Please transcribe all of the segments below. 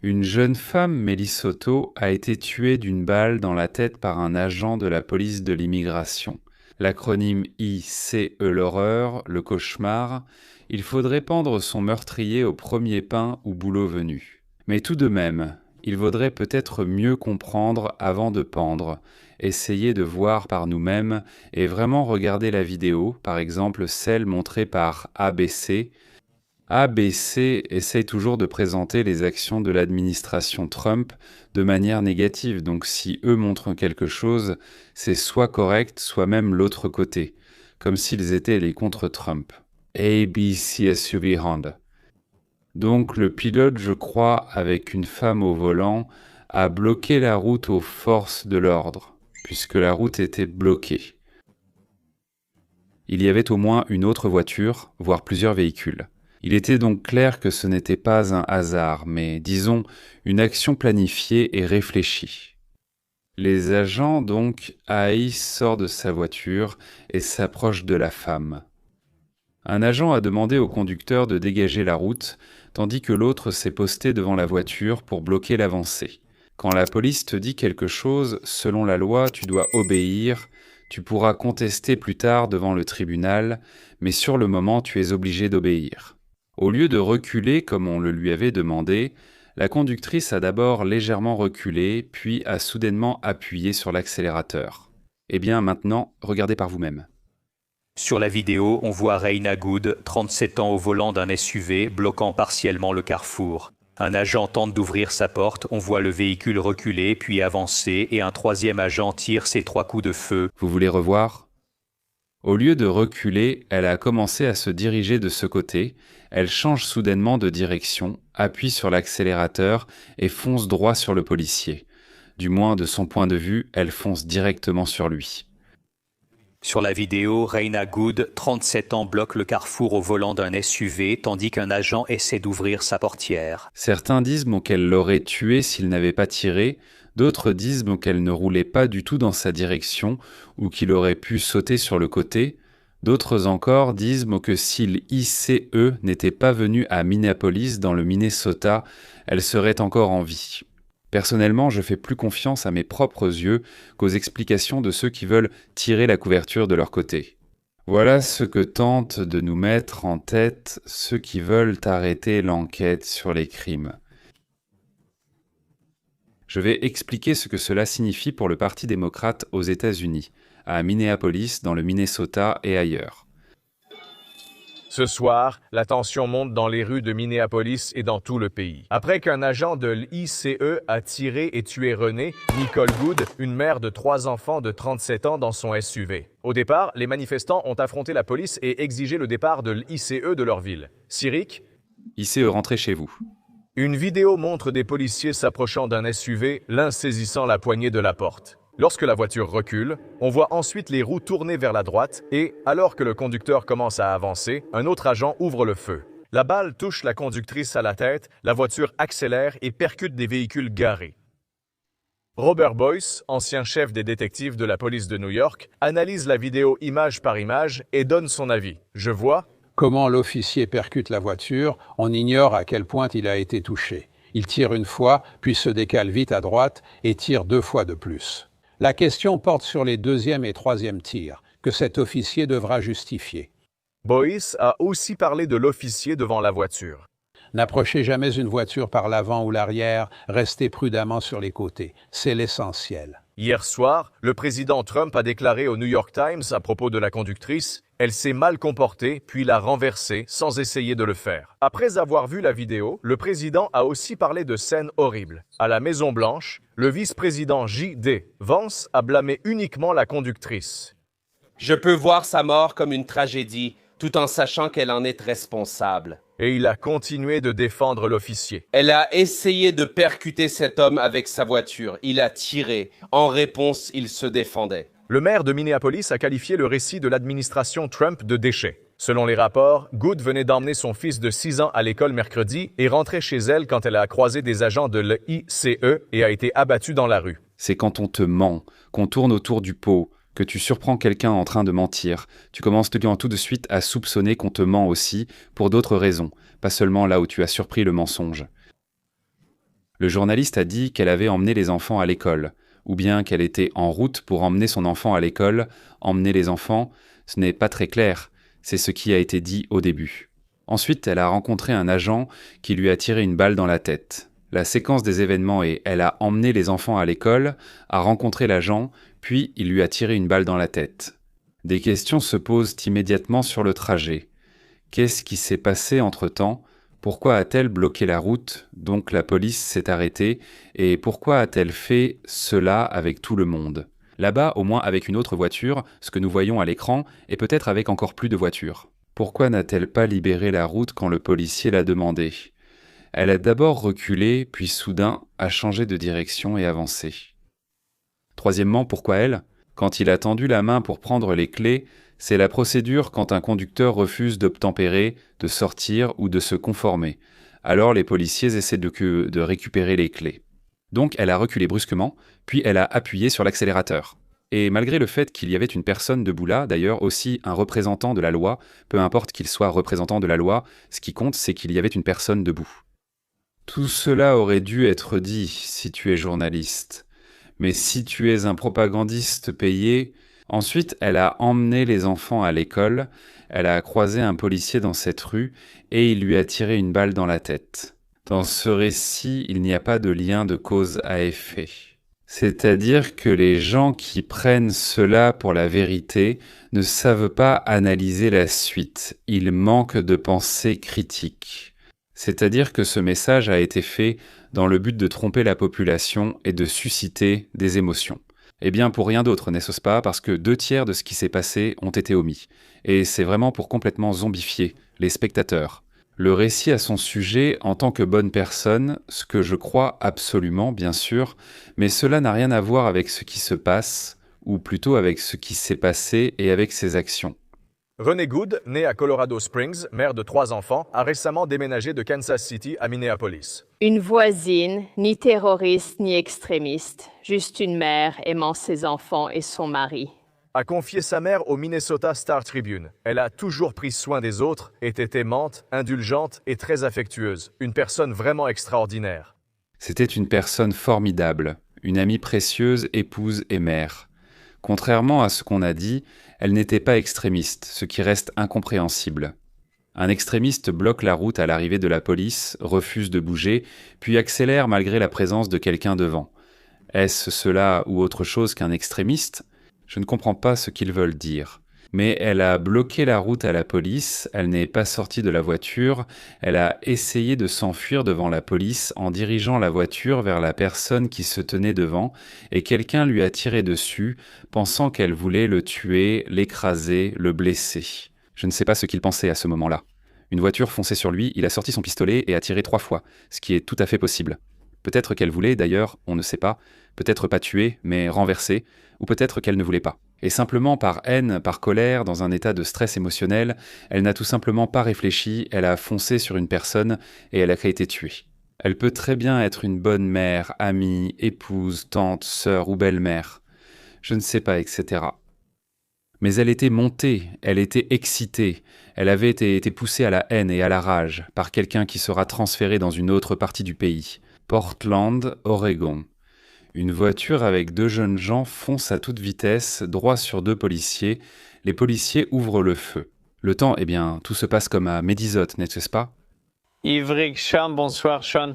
Une jeune femme, Mélissotto, a été tuée d'une balle dans la tête par un agent de la police de l'immigration. L'acronyme ICE l'horreur, le cauchemar, il faudrait pendre son meurtrier au premier pain ou boulot venu. Mais tout de même, il vaudrait peut-être mieux comprendre avant de pendre, essayer de voir par nous-mêmes et vraiment regarder la vidéo, par exemple celle montrée par ABC. ABC essaye toujours de présenter les actions de l'administration Trump de manière négative, donc si eux montrent quelque chose, c'est soit correct, soit même l'autre côté, comme s'ils étaient les contre-Trump. ABC SUV Honda. Donc le pilote, je crois, avec une femme au volant, a bloqué la route aux forces de l'ordre, puisque la route était bloquée. Il y avait au moins une autre voiture, voire plusieurs véhicules. Il était donc clair que ce n'était pas un hasard, mais disons une action planifiée et réfléchie. Les agents donc, Haïs sort de sa voiture et s'approche de la femme. Un agent a demandé au conducteur de dégager la route, tandis que l'autre s'est posté devant la voiture pour bloquer l'avancée. Quand la police te dit quelque chose, selon la loi, tu dois obéir. Tu pourras contester plus tard devant le tribunal, mais sur le moment, tu es obligé d'obéir. Au lieu de reculer comme on le lui avait demandé, la conductrice a d'abord légèrement reculé, puis a soudainement appuyé sur l'accélérateur. Eh bien maintenant, regardez par vous-même. Sur la vidéo, on voit Reina Good, 37 ans au volant d'un SUV, bloquant partiellement le carrefour. Un agent tente d'ouvrir sa porte, on voit le véhicule reculer puis avancer et un troisième agent tire ses 3 coups de feu. Vous voulez revoir ? Au lieu de reculer, elle a commencé à se diriger de ce côté, elle change soudainement de direction, appuie sur l'accélérateur et fonce droit sur le policier. Du moins, de son point de vue, elle fonce directement sur lui. Sur la vidéo, Reina Good, 37 ans, bloque le carrefour au volant d'un SUV tandis qu'un agent essaie d'ouvrir sa portière. Certains disent qu'elle l'aurait tué s'il n'avait pas tiré, d'autres disent qu'elle ne roulait pas du tout dans sa direction ou qu'il aurait pu sauter sur le côté. D'autres encore disent que si l'ICE n'était pas venu à Minneapolis dans le Minnesota, elle serait encore en vie. Personnellement, je fais plus confiance à mes propres yeux qu'aux explications de ceux qui veulent tirer la couverture de leur côté. Voilà ce que tentent de nous mettre en tête ceux qui veulent arrêter l'enquête sur les crimes. Je vais expliquer ce que cela signifie pour le Parti démocrate aux États-Unis, à Minneapolis, dans le Minnesota et ailleurs. Ce soir, la tension monte dans les rues de Minneapolis et dans tout le pays. Après qu'un agent de l'ICE a tiré et tué Renée, Nicole Good, une mère de 3 enfants de 37 ans dans son SUV. Au départ, les manifestants ont affronté la police et exigé le départ de l'ICE de leur ville. Cyric, ICE, rentrez chez vous. une vidéo montre des policiers s'approchant d'un SUV, l'un saisissant la poignée de la porte. Lorsque la voiture recule, on voit ensuite les roues tourner vers la droite et, alors que le conducteur commence à avancer, un autre agent ouvre le feu. La balle touche la conductrice à la tête, la voiture accélère et percute des véhicules garés. Robert Boyce, ancien chef des détectives de la police de New York, analyse la vidéo image par image et donne son avis. Je vois comment l'officier percute la voiture, on ignore à quel point il a été touché. Il tire une fois, puis se décale vite à droite et tire 2 fois de plus. La question porte sur les 2e et 3e tirs, que cet officier devra justifier. Boyce a aussi parlé de l'officier devant la voiture. N'approchez jamais une voiture par l'avant ou l'arrière, restez prudemment sur les côtés. C'est l'essentiel. Hier soir, le président Trump a déclaré au New York Times à propos de la conductrice « Elle s'est mal comportée, puis l'a renversée sans essayer de le faire ». Après avoir vu la vidéo, le président a aussi parlé de scènes horribles. À la Maison-Blanche, le vice-président J.D. Vance a blâmé uniquement la conductrice. Je peux voir sa mort comme une tragédie, tout en sachant qu'elle en est responsable. Et il a continué de défendre l'officier. Elle a essayé de percuter cet homme avec sa voiture. Il a tiré. En réponse, il se défendait. Le maire de Minneapolis a qualifié le récit de l'administration Trump de déchet. Selon les rapports, Good venait d'emmener son fils de 6 ans à l'école mercredi et rentrait chez elle quand elle a croisé des agents de l'ICE et a été abattue dans la rue. C'est quand on te ment, qu'on tourne autour du pot, que tu surprends quelqu'un en train de mentir, tu commences tout de suite à soupçonner qu'on te ment aussi, pour d'autres raisons, pas seulement là où tu as surpris le mensonge. Le journaliste a dit qu'elle avait emmené les enfants à l'école, ou bien qu'elle était en route pour emmener son enfant à l'école. Emmener les enfants, ce n'est pas très clair, c'est ce qui a été dit au début. Ensuite, elle a rencontré un agent qui lui a tiré une balle dans la tête. La séquence des événements est: elle a emmené les enfants à l'école, a rencontré l'agent, puis il lui a tiré une balle dans la tête. Des questions se posent immédiatement sur le trajet. Qu'est-ce qui s'est passé entre-temps ? Pourquoi a-t-elle bloqué la route, donc la police s'est arrêtée, et pourquoi a-t-elle fait cela avec tout le monde ? Là-bas, au moins avec une autre voiture, ce que nous voyons à l'écran, et peut-être avec encore plus de voitures. Pourquoi n'a-t-elle pas libéré la route quand le policier l'a demandé ? Elle a d'abord reculé, puis soudain a changé de direction et avancé. Troisièmement, pourquoi elle ? Quand il a tendu la main pour prendre les clés, c'est la procédure quand un conducteur refuse d'obtempérer, de sortir ou de se conformer. Alors les policiers essaient de récupérer les clés. Donc elle a reculé brusquement, puis elle a appuyé sur l'accélérateur. Et malgré le fait qu'il y avait une personne debout là, d'ailleurs aussi un représentant de la loi, peu importe qu'il soit représentant de la loi, ce qui compte c'est qu'il y avait une personne debout. Tout cela aurait dû être dit si tu es journaliste. Mais si tu es un propagandiste payé... Ensuite, elle a emmené les enfants à l'école, elle a croisé un policier dans cette rue et il lui a tiré une balle dans la tête. Dans ce récit, il n'y a pas de lien de cause à effet. C'est-à-dire que les gens qui prennent cela pour la vérité ne savent pas analyser la suite, ils manquent de pensée critique. C'est-à-dire que ce message a été fait dans le but de tromper la population et de susciter des émotions. Eh bien, pour rien d'autre, n'est-ce pas, parce que 2/3 de ce qui s'est passé ont été omis. Et c'est vraiment pour complètement zombifier les spectateurs. Le récit a son sujet en tant que bonne personne, ce que je crois absolument, bien sûr, mais cela n'a rien à voir avec ce qui se passe, ou plutôt avec ce qui s'est passé et avec ses actions. René Good, né à Colorado Springs, mère de 3 enfants, a récemment déménagé de Kansas City à Minneapolis. Une voisine, ni terroriste ni extrémiste, juste une mère aimant ses enfants et son mari. A confié sa mère au Minnesota Star Tribune. Elle a toujours pris soin des autres, était aimante, indulgente et très affectueuse. Une personne vraiment extraordinaire. C'était une personne formidable, une amie précieuse, épouse et mère. Contrairement à ce qu'on a dit, elle n'était pas extrémiste, ce qui reste incompréhensible. Un extrémiste bloque la route à l'arrivée de la police, refuse de bouger, puis accélère malgré la présence de quelqu'un devant. Est-ce cela ou autre chose qu'un extrémiste ? Je ne comprends pas ce qu'ils veulent dire. Mais elle a bloqué la route à la police, elle n'est pas sortie de la voiture, elle a essayé de s'enfuir devant la police en dirigeant la voiture vers la personne qui se tenait devant, et quelqu'un lui a tiré dessus, pensant qu'elle voulait le tuer, l'écraser, le blesser. Je ne sais pas ce qu'il pensait à ce moment-là. Une voiture fonçait sur lui, il a sorti son pistolet et a tiré 3 fois, ce qui est tout à fait possible. Peut-être qu'elle voulait, d'ailleurs, on ne sait pas, peut-être pas tuer, mais renverser, ou peut-être qu'elle ne voulait pas. Et simplement par haine, par colère, dans un état de stress émotionnel, elle n'a tout simplement pas réfléchi, elle a foncé sur une personne et elle a été tuée. Elle peut très bien être une bonne mère, amie, épouse, tante, sœur ou belle-mère. Je ne sais pas, etc. Mais elle était montée, elle était excitée, elle avait été poussée à la haine et à la rage par quelqu'un qui sera transféré dans une autre partie du pays. Portland, Oregon. Une voiture avec 2 jeunes gens fonce à toute vitesse, droit sur 2 policiers. Les policiers ouvrent le feu. Le temps, eh bien, tout se passe comme à Médizotte, n'est-ce pas ? Ivric Sean, bonsoir Sean.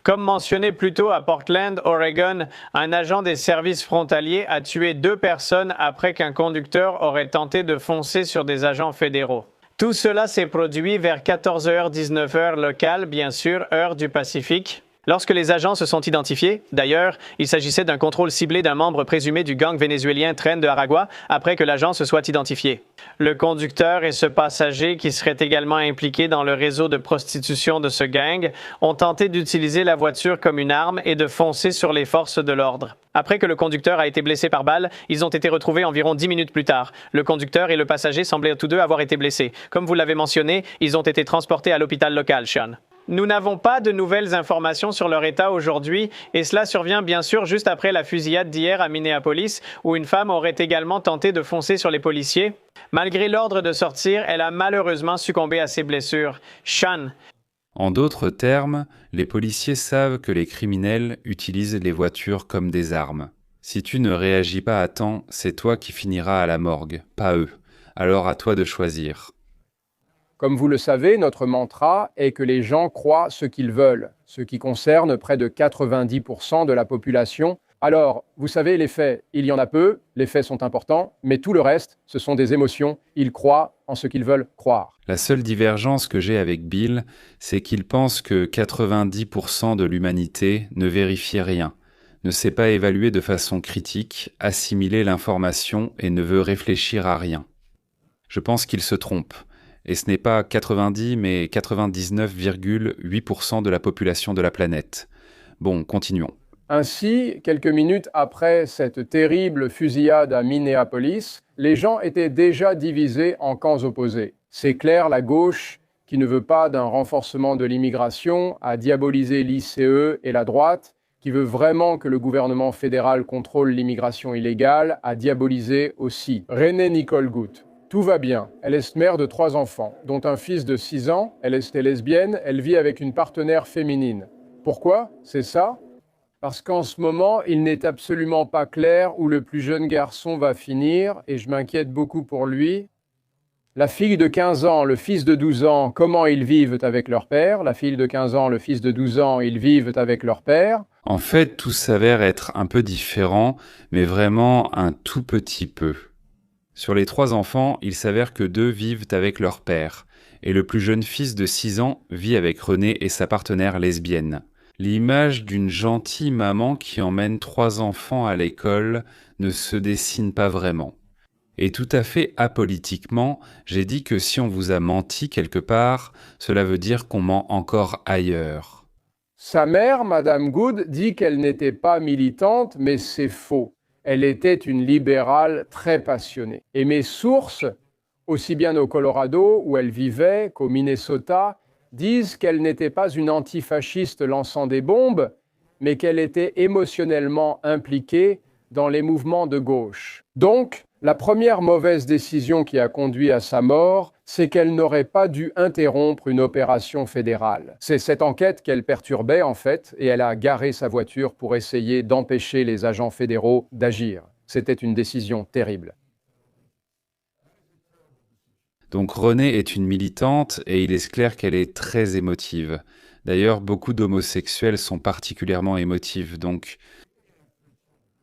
Comme mentionné plus tôt à Portland, Oregon, un agent des services frontaliers a tué 2 personnes après qu'un conducteur aurait tenté de foncer sur des agents fédéraux. Tout cela s'est produit vers 14h-19h locale, bien sûr, heure du Pacifique. Lorsque les agents se sont identifiés, d'ailleurs, il s'agissait d'un contrôle ciblé d'un membre présumé du gang vénézuélien Tren de Aragua après que l'agent se soit identifié. Le conducteur et ce passager, qui seraient également impliqués dans le réseau de prostitution de ce gang, ont tenté d'utiliser la voiture comme une arme et de foncer sur les forces de l'ordre. Après que le conducteur a été blessé par balle, ils ont été retrouvés environ 10 minutes plus tard. Le conducteur et le passager semblaient tous deux avoir été blessés. Comme vous l'avez mentionné, ils ont été transportés à l'hôpital local, Sean. Nous n'avons pas de nouvelles informations sur leur état aujourd'hui et cela survient bien sûr juste après la fusillade d'hier à Minneapolis où une femme aurait également tenté de foncer sur les policiers. Malgré l'ordre de sortir, elle a malheureusement succombé à ses blessures. Sean. En d'autres termes, les policiers savent que les criminels utilisent les voitures comme des armes. Si tu ne réagis pas à temps, c'est toi qui finiras à la morgue, pas eux. Alors à toi de choisir. Comme vous le savez, notre mantra est que les gens croient ce qu'ils veulent, ce qui concerne près de 90% de la population. Alors, vous savez, les faits, il y en a peu, les faits sont importants, mais tout le reste, ce sont des émotions. Ils croient en ce qu'ils veulent croire. La seule divergence que j'ai avec Bill, c'est qu'il pense que 90% de l'humanité ne vérifie rien, ne sait pas évaluer de façon critique, assimiler l'information et ne veut réfléchir à rien. Je pense qu'il se trompe. Et ce n'est pas 90, mais 99,8% de la population de la planète. Bon, continuons. Ainsi, quelques minutes après cette terrible fusillade à Minneapolis, les gens étaient déjà divisés en camps opposés. C'est clair, la gauche, qui ne veut pas d'un renforcement de l'immigration, a diabolisé l'ICE et la droite, qui veut vraiment que le gouvernement fédéral contrôle l'immigration illégale, a diabolisé aussi Renée Nicole Gut. Tout va bien. Elle est mère de 3 enfants, dont un fils de 6 ans. Elle est lesbienne. Elle vit avec une partenaire féminine. Pourquoi? C'est ça? Parce qu'en ce moment, il n'est absolument pas clair où le plus jeune garçon va finir, et je m'inquiète beaucoup pour lui. La fille de 15 ans, le fils de 12 ans, comment ils vivent avec leur père? La fille de 15 ans, le fils de 12 ans, ils vivent avec leur père. En fait, tout s'avère être un peu différent, mais vraiment un tout petit peu. Sur les 3 enfants, il s'avère que 2 vivent avec leur père, et le plus jeune fils de 6 ans vit avec Renée et sa partenaire lesbienne. L'image d'une gentille maman qui emmène 3 enfants à l'école ne se dessine pas vraiment. Et tout à fait apolitiquement, j'ai dit que si on vous a menti quelque part, cela veut dire qu'on ment encore ailleurs. Sa mère, Madame Good, dit qu'elle n'était pas militante, mais c'est faux. Elle était une libérale très passionnée. Et mes sources, aussi bien au Colorado, où elle vivait, qu'au Minnesota, disent qu'elle n'était pas une antifasciste lançant des bombes, mais qu'elle était émotionnellement impliquée dans les mouvements de gauche. Donc, la première mauvaise décision qui a conduit à sa mort, c'est qu'elle n'aurait pas dû interrompre une opération fédérale. C'est cette enquête qu'elle perturbait en fait, et elle a garé sa voiture pour essayer d'empêcher les agents fédéraux d'agir. C'était une décision terrible. Donc Renée est une militante et il est clair qu'elle est très émotive. D'ailleurs, beaucoup d'homosexuels sont particulièrement émotifs, donc...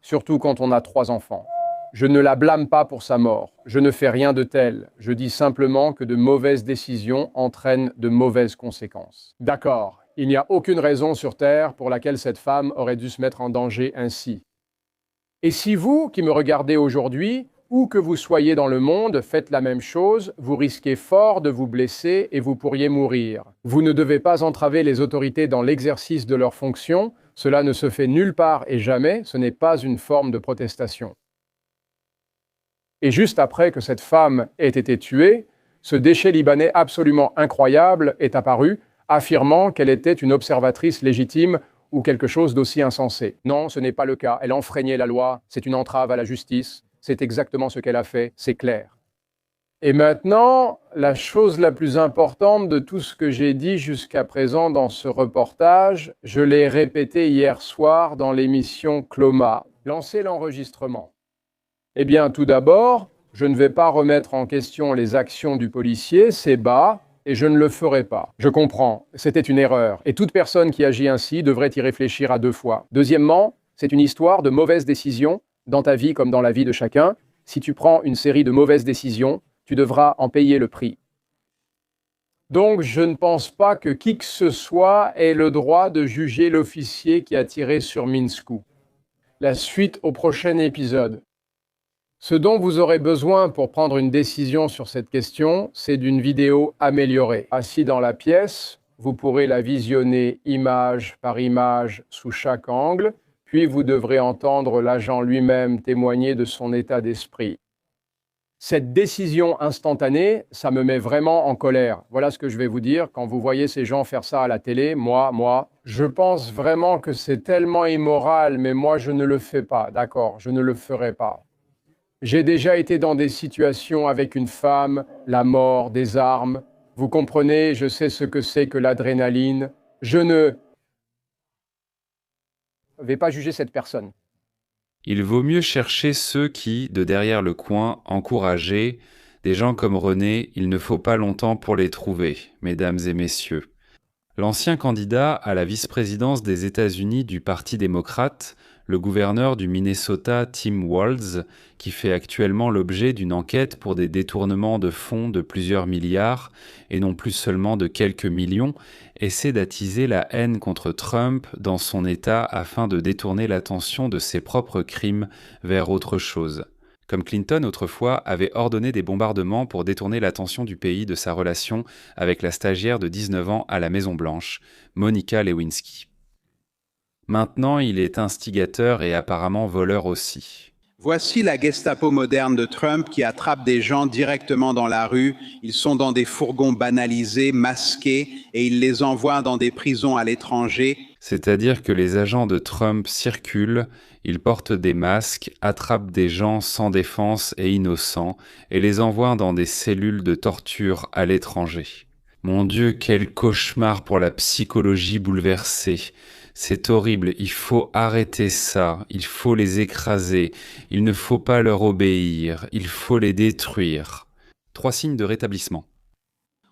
Surtout quand on a 3 enfants. Je ne la blâme pas pour sa mort. Je ne fais rien de tel. Je dis simplement que de mauvaises décisions entraînent de mauvaises conséquences. D'accord, il n'y a aucune raison sur Terre pour laquelle cette femme aurait dû se mettre en danger ainsi. Et si vous, qui me regardez aujourd'hui, où que vous soyez dans le monde, faites la même chose, vous risquez fort de vous blesser et vous pourriez mourir. Vous ne devez pas entraver les autorités dans l'exercice de leurs fonctions. Cela ne se fait nulle part et jamais. Ce n'est pas une forme de protestation. Et juste après que cette femme ait été tuée, ce déchet libanais absolument incroyable est apparu, affirmant qu'elle était une observatrice légitime ou quelque chose d'aussi insensé. Non, ce n'est pas le cas. Elle enfreignait la loi, c'est une entrave à la justice, c'est exactement ce qu'elle a fait, c'est clair. Et maintenant, la chose la plus importante de tout ce que j'ai dit jusqu'à présent dans ce reportage, je l'ai répété hier soir dans l'émission Cloma. Lancez l'enregistrement. Eh bien, tout d'abord, je ne vais pas remettre en question les actions du policier, c'est bas, et je ne le ferai pas. Je comprends, c'était une erreur, et toute personne qui agit ainsi devrait y réfléchir à 2 fois. Deuxièmement, c'est une histoire de mauvaises décisions, dans ta vie comme dans la vie de chacun. Si tu prends une série de mauvaises décisions, tu devras en payer le prix. Donc, je ne pense pas que qui que ce soit ait le droit de juger l'officier qui a tiré sur Minskou. La suite au prochain épisode. Ce dont vous aurez besoin pour prendre une décision sur cette question, c'est d'une vidéo améliorée. Assis dans la pièce, vous pourrez la visionner image par image sous chaque angle, puis vous devrez entendre l'agent lui-même témoigner de son état d'esprit. Cette décision instantanée, ça me met vraiment en colère. Voilà ce que je vais vous dire. Quand vous voyez ces gens faire ça à la télé, moi, je pense vraiment que c'est tellement immoral, mais moi je ne le fais pas, d'accord, je ne le ferai pas. J'ai déjà été dans des situations avec une femme, la mort, des armes. Vous comprenez, je sais ce que c'est que l'adrénaline. Je ne vais pas juger cette personne. Il vaut mieux chercher ceux qui, de derrière le coin, encourager des gens comme René, il ne faut pas longtemps pour les trouver, mesdames et messieurs. L'ancien candidat à la vice-présidence des États-Unis du Parti démocrate, le gouverneur du Minnesota Tim Walz, qui fait actuellement l'objet d'une enquête pour des détournements de fonds de plusieurs milliards et non plus seulement de quelques millions, essaie d'attiser la haine contre Trump dans son État afin de détourner l'attention de ses propres crimes vers autre chose. Comme Clinton autrefois avait ordonné des bombardements pour détourner l'attention du pays de sa relation avec la stagiaire de 19 ans à la Maison-Blanche, Monica Lewinsky. Maintenant, il est instigateur et apparemment voleur aussi. Voici la Gestapo moderne de Trump qui attrape des gens directement dans la rue. Ils sont dans des fourgons banalisés, masqués, et il les envoie dans des prisons à l'étranger. C'est-à-dire que les agents de Trump circulent, ils portent des masques, attrapent des gens sans défense et innocents, et les envoient dans des cellules de torture à l'étranger. Mon Dieu, quel cauchemar pour la psychologie bouleversée. C'est horrible, il faut arrêter ça, il faut les écraser, il ne faut pas leur obéir, il faut les détruire. 3 signes de rétablissement.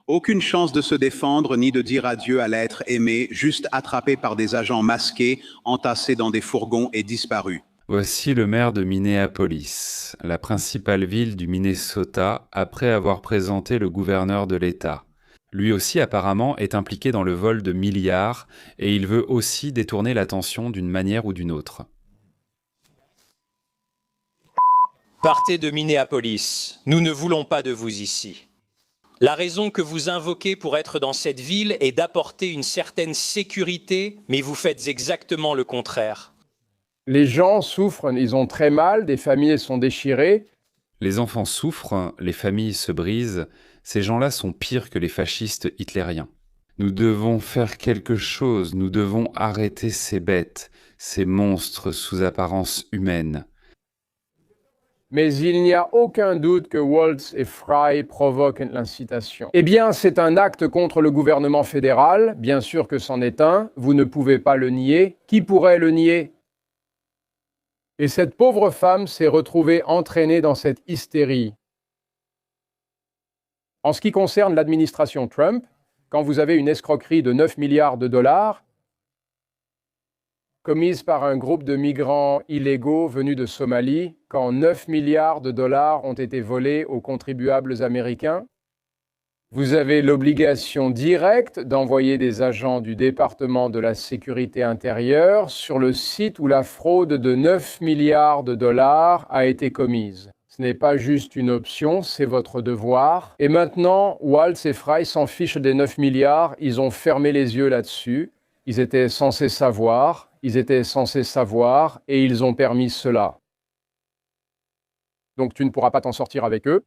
Aucune chance de se défendre ni de dire adieu à l'être aimé, juste attrapé par des agents masqués, entassés dans des fourgons et disparus. Voici le maire de Minneapolis, la principale ville du Minnesota, après avoir présenté le gouverneur de l'État. Lui aussi apparemment est impliqué dans le vol de milliards et il veut aussi détourner l'attention d'une manière ou d'une autre. Partez de Minneapolis, nous ne voulons pas de vous ici. La raison que vous invoquez pour être dans cette ville est d'apporter une certaine sécurité, mais vous faites exactement le contraire. Les gens souffrent, ils ont très mal, des familles sont déchirées. Les enfants souffrent, les familles se brisent. Ces gens-là sont pires que les fascistes hitlériens. Nous devons faire quelque chose, nous devons arrêter ces bêtes, ces monstres sous apparence humaine. Mais il n'y a aucun doute que Walz et Fry provoquent l'incitation. Eh bien, c'est un acte contre le gouvernement fédéral, bien sûr que c'en est un, vous ne pouvez pas le nier. Qui pourrait le nier? Et cette pauvre femme s'est retrouvée entraînée dans cette hystérie. En ce qui concerne l'administration Trump, quand vous avez une escroquerie de 9 milliards de dollars commise par un groupe de migrants illégaux venus de Somalie, quand 9 milliards de dollars ont été volés aux contribuables américains, vous avez l'obligation directe d'envoyer des agents du département de la sécurité intérieure sur le site où la fraude de 9 milliards de dollars a été commise. Ce n'est pas juste une option, c'est votre devoir. Et maintenant, Walz et Fry s'en fichent des 9 milliards, ils ont fermé les yeux là-dessus. Ils étaient censés savoir, et ils ont permis cela. Donc tu ne pourras pas t'en sortir avec eux.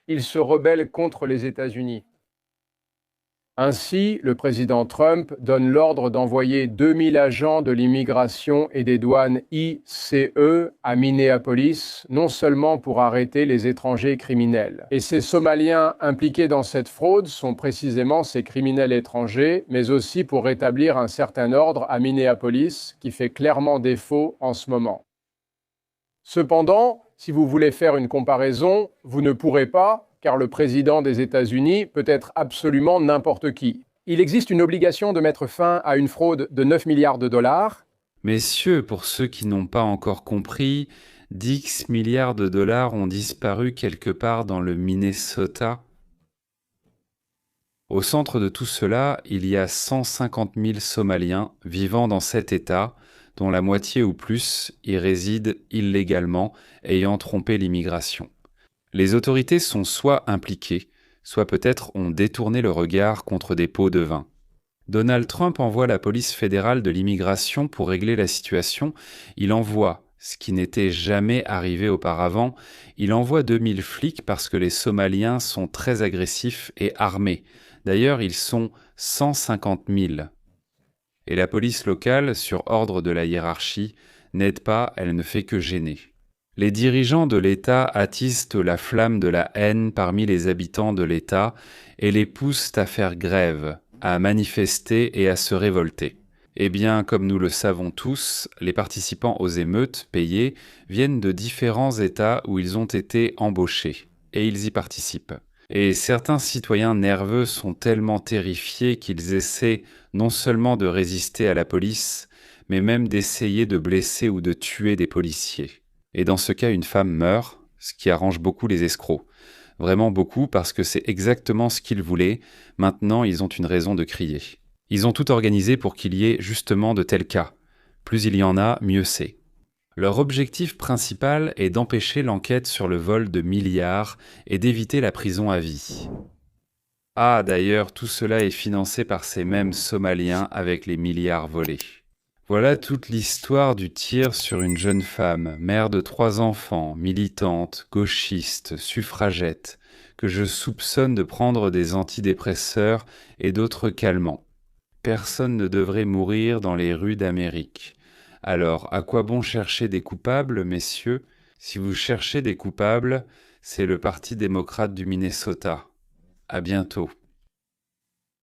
Ils se rebellent contre les États-Unis. Ainsi, le président Trump donne l'ordre d'envoyer 2000 agents de l'immigration et des douanes ICE à Minneapolis, non seulement pour arrêter les étrangers criminels. Et ces Somaliens impliqués dans cette fraude sont précisément ces criminels étrangers, mais aussi pour rétablir un certain ordre à Minneapolis qui fait clairement défaut en ce moment. Cependant, si vous voulez faire une comparaison, vous ne pourrez pas, car le président des États-Unis peut être absolument n'importe qui. Il existe une obligation de mettre fin à une fraude de 9 milliards de dollars. Messieurs, pour ceux qui n'ont pas encore compris, 10 milliards de dollars ont disparu quelque part dans le Minnesota. Au centre de tout cela, il y a 150 000 Somaliens vivant dans cet État, dont la moitié ou plus y résident illégalement, ayant trompé l'immigration. Les autorités sont soit impliquées, soit peut-être ont détourné le regard contre des pots de vin. Donald Trump envoie la police fédérale de l'immigration pour régler la situation. Il envoie, ce qui n'était jamais arrivé auparavant, il envoie 2000 flics parce que les Somaliens sont très agressifs et armés. D'ailleurs, ils sont 150 000. Et la police locale, sur ordre de la hiérarchie, n'aide pas, elle ne fait que gêner. Les dirigeants de l'État attisent la flamme de la haine parmi les habitants de l'État et les poussent à faire grève, à manifester et à se révolter. Eh bien, comme nous le savons tous, les participants aux émeutes payées viennent de différents États où ils ont été embauchés, et ils y participent. Et certains citoyens nerveux sont tellement terrifiés qu'ils essaient non seulement de résister à la police, mais même d'essayer de blesser ou de tuer des policiers. Et dans ce cas, une femme meurt, ce qui arrange beaucoup les escrocs. Vraiment beaucoup, parce que c'est exactement ce qu'ils voulaient. Maintenant, ils ont une raison de crier. Ils ont tout organisé pour qu'il y ait justement de tels cas. Plus il y en a, mieux c'est. Leur objectif principal est d'empêcher l'enquête sur le vol de milliards et d'éviter la prison à vie. Ah, d'ailleurs, tout cela est financé par ces mêmes Somaliens avec les milliards volés. Voilà toute l'histoire du tir sur une jeune femme, mère de 3 enfants, militante, gauchiste, suffragette, que je soupçonne de prendre des antidépresseurs et d'autres calmants. Personne ne devrait mourir dans les rues d'Amérique. Alors, à quoi bon chercher des coupables, messieurs? Si vous cherchez des coupables, c'est le Parti démocrate du Minnesota. À bientôt.